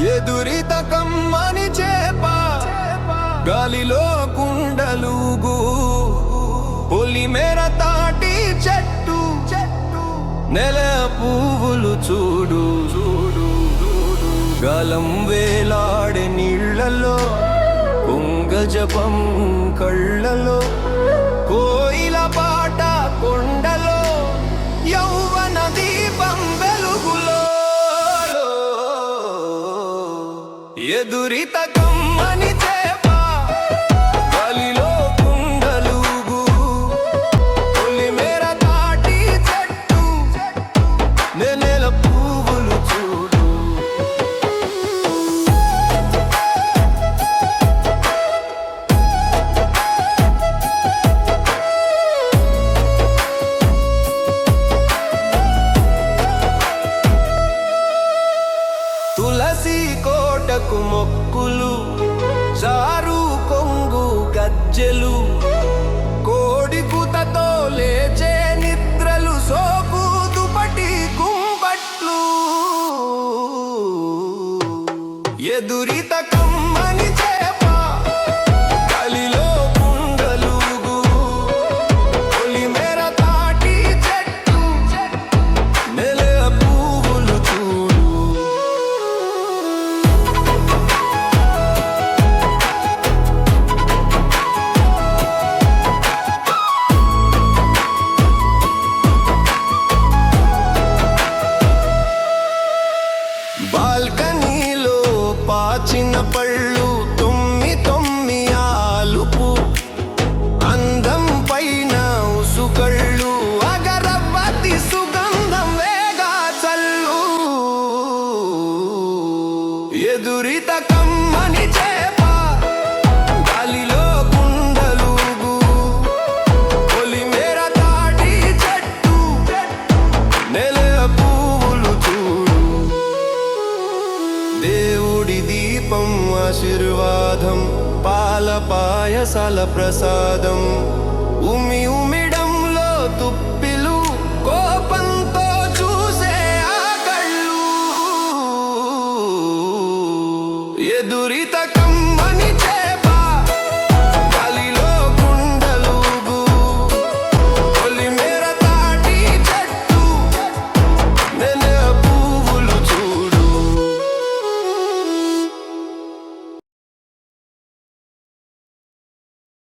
ఎదురిత కమ్మని చేప గాలిలో కుండలుగు పొలిమేర తాటి చెట్టు నెల పువ్వులు చూడు గలం వేలాడే నీళ్లలో పొంగ జపం కళ్ళలో కోయిల పాట కొండలో యౌవన దీపం వెలుగులో ఎదురిత కమ్మని చేప గాలిలో కుండలుగు పొలిమేర తాటి చెట్టు నెల పువ్వులు చూడు తులసి కోటకు మొక్కులు జారు కొంగు గజ్జెలు కోడి కూతతో లేచే నిద్రలు సోకు దుపటి కుంపట్లు ఎదురిత కమ్మని చేప గాలిలో కుండలుగు పొలిమేర తాటి చెట్టు నెల పువ్వులు చూడు బాల్కనీలో పాచిన పళ్ళు తొమ్మి ఆలుపు అందం పైన ఉసుకళ్ళు అగరబత్తి సుగంధం వేగా చల్లు ఎదురిత కమ్మని చేప గాలిలో కుండలుగు పొలిమేర తాటి చెట్టు నెల పువ్వులు చూడు దేవుడి దీపం ఆశీర్వాదం పాల పాయసాల ప్రసాదం ఉమి